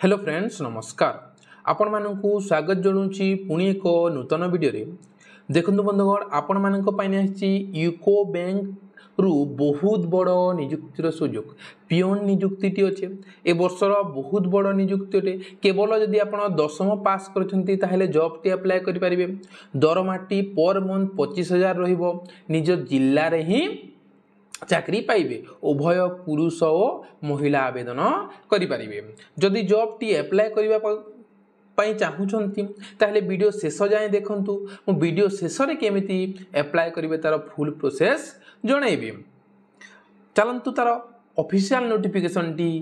Hello friends नमस्कार आपण मानकु स्वागत जणुची पुणी एक नूतन वीडियो रे देखंतु बंधुगण आपण मानक पाइने आछि यूको बैंक रु बहुत बड़ नियुक्तिर सुयोग पियोन नियुक्ति अच्छे ए वर्षर बहुत बड़ नियुक्ति अटे केवल जदि आपण 10वीं पास करछंती ताहेले जॉब टी अप्लाई करि परिबे दरमाटी पर मंथ 25,000 रहिबो निज जिल्ला रे ही चाकरी पाइबे उभय पुरुष और महिला आवेदन करें जदि जॉब टी अप्लाई करने चाहूँगी ताहले वीडियो शेष जाए देखूँ मु वीडियो शेष रे केमिति अप्लाई करेंगे तार फुल प्रोसेस जनइबी चलतु तार ऑफिशियल नोटिफिकेशन टी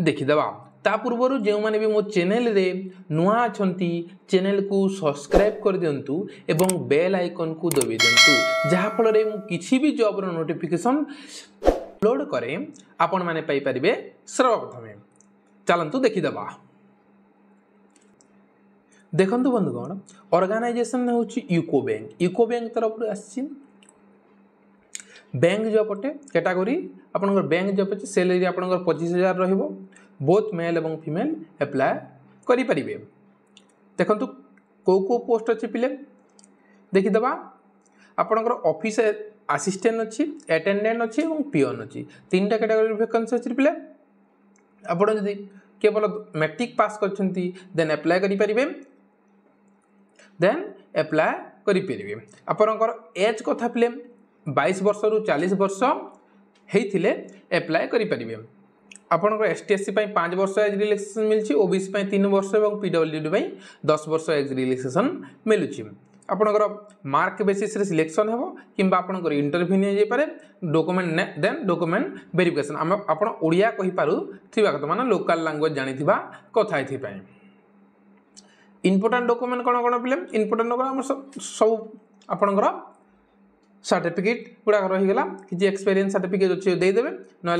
देखीदवा ता पूर्व जो मैंने भी मो चैनल रे नुआ अछंती चैनल को सब्सक्राइब कर दिंतु एवं बेल आइकन को दबे दिंतु जहा फल रे मु किछि भी जॉब रो नोटिफिकेशन अपलोड करे आपण माने पाई परिबे सर्वप्रथम चलंतु देखीदबा देखंतु बंधुगण ऑर्गेनाइजेशन होछि यूको बैंक तरफ आछि बैंक जॉब अटे कैटेगरी आपनकर बैंक जॉब अछि सैलरी आपनकर 25,000 रहिबो बोथ मेल एवं फीमेल अप्लाई करि परिबे देखंतु को पोस्ट अछि पिले देखिदबा आपनकर ऑफिस असिस्टेंट अछि अटेंडेंट अछि एवं पियोन अछि तीनटा कैटेगरी वैकेंसी अछि पिले आपण जदि केवल मैट्रिक पास करछंती देन अप्लाई करि परिबे आपनकर एज कथा पिले 22 वर्ष रु 40 वर्ष हेइथिले अप्लाई करि परिबे आपनकर एसटीएससी 5 वर्ष एज रिलैक्सेशन मिलछि ओबीसी 3 वर्ष और पीडब्ल्यूडी 10 वर्ष एज रिलैक्सेशन मिलुछि आपनकर मार्क बेसिस रे सिलेक्शन हेबो किंबा आपनकर इंटरव्यू नै जे पारे डॉक्यूमेंट वेरिफिकेशन आपण ओडिया कहि पारु थिबा कथा माने लोकल लैंग्वेज जानि थिबा कथा हिथि पय इंपोर्टेंट डॉक्यूमेंट कोन कोन पिले इंपोर्टेंट डॉक्यूमेंट सब आपनकर सर्टिफिकेट गुड़ा रहीगला कि एक्सपीरियंस सर्टिफिकेट अच्छे देदेवे ना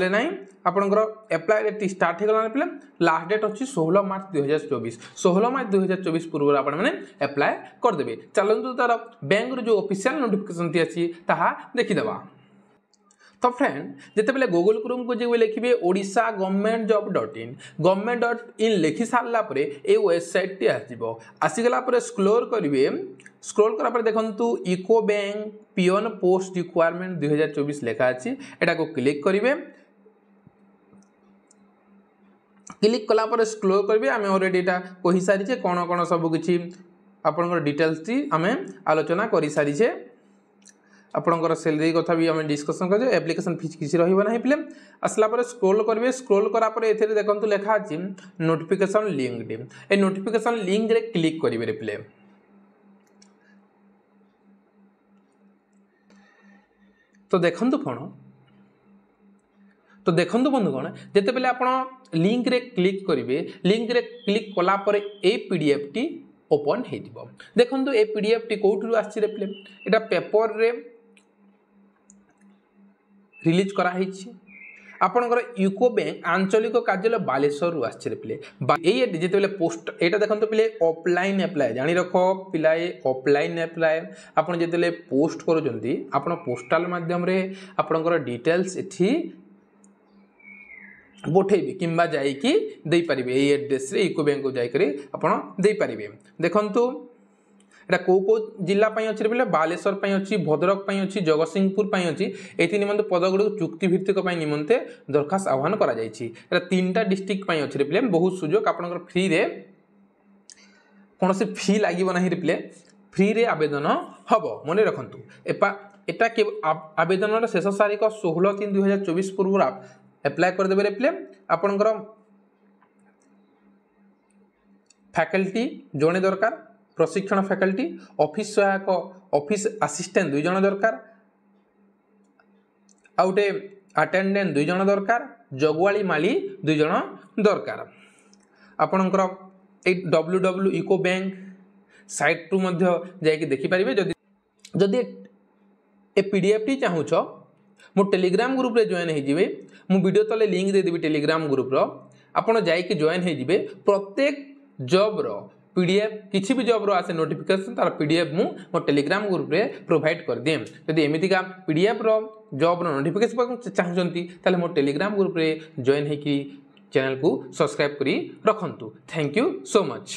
आपंकर एप्लाय डेट स्टार्ट हो गला पिले लास्ट डेट अच्छी 16 मार्च 2024 16 मार्च 2024 पूर्व आपण मैंने एप्लाय करदे चलतु तार बैंक जो ऑफिशियल नोटिफिकेशन अच्छी ताहा देखीदबा तो फ्रेंड जितेबाला गूगल क्रोम को जो लिखे ओडिशा government.in लिखि सारा ये वेबसाइट टी आसीगला स्क्रोल करेंगे स्क्रोल करा देखु UCO bank peon post requirement 2024 लिखा अच्छी एटा को क्लिक करेंगे क्लिक कलापर स्क्रोल करेंगे आम अलरेडी यहाँ कही सारी कौन कौन सब किसी आपंकर डिटेल्स टी आम आलोचना कर सारीचे आपंकर सैलरी कथा भी आम डिस्कसन कर एप्लिकेशन फीस किसी रहा पिले आसला स्क्रोल करेंगे स्क्रोल करापर ए देखो लिखा अच्छी नोटिफिकेशन लिंक ए नोटिफिकेशन लिंक रे क्लिक करेंगे पिले तो देखु कौन तो देखु बंधुगण जिते बेले आप लिंक रे क्लिक करेंगे लिंक रे क्लिक कलापर ए पीडीएफ टी ओपन हो देखो ए पीडीएफ टी कौटू आसी पिले एटा पेपर रे रिलीज कराई आपणकर यूको बैंक आंचलिक कार्यालय बालेश्वर आसछे पिले जिते पोस्ट यहाँ देखते पिले ऑफलाइन अप्लाई जानी रख पिला ऑफलाइन अप्लाई आपड़ जिते पोस्ट करुँच पोस्टाल मध्यम आपणकर डिटेल्स एठी पठेबे किंबा जाइकी दे पारिबे ए एड्रेस रे यूको बैंक को जाइकरी आपण दे पारिबे देखंतु एटा को जिला पई अछि बोले बालेश्वर पई अछि भद्रक पई अछि जगतसिंहपुर पई अछि एति निमंते पदगुडी चुक्ति भित्तिक पई निमंते दरखास्त आह्वान करा जायछि एटा तीनटा डिस्ट्रिक्ट पई अछि रिप्ले बहुत सुजोग आपनकर फ्री रे कोनोसी फी लागिबो नाही रिप्ले फ्री रे आवेदन हबो मने रखंतु एटा के आवेदन शेष तारीख 16/3/2024 पूर्व अप्लाई कर देबे रिप्ले आपनकर फैकल्टी जणे दरकार प्रशिक्षण फैकल्टी ऑफिस सहायक ऑफिस असिस्टेंट 2 जण दरकार आउटे अटेंडेंट 2 जण दरकार जगवाली माली 2 जण दरकार आपनकर ए www.eco bank साइट टू मध्य जाइए देखि पारिबे जदि ए पीडीएफ टी चाहूछ मो टेलीग्राम ग्रुप रे जॉइन हो जिवे मु वीडियो तले लिंक दे देबी टेलीग्राम ग्रुप रो आपण जाइए जॉइन हो जिवे प्रत्येक जॉब रो पीडीएफ किसी भी जॉब रो आसे नोटिफिकेशन तार पीडीएफ मो टेलीग्राम ग्रुप रे प्रोवाइड कर देम यदि एमितिका पीडीएफ रो जॉब रो नोटिफिकेशन चाहछंती ताले मो टेलीग्राम ग्रुप रे जॉइन हे कि चैनल को सब्सक्राइब करी रखंतु। Thank you so much.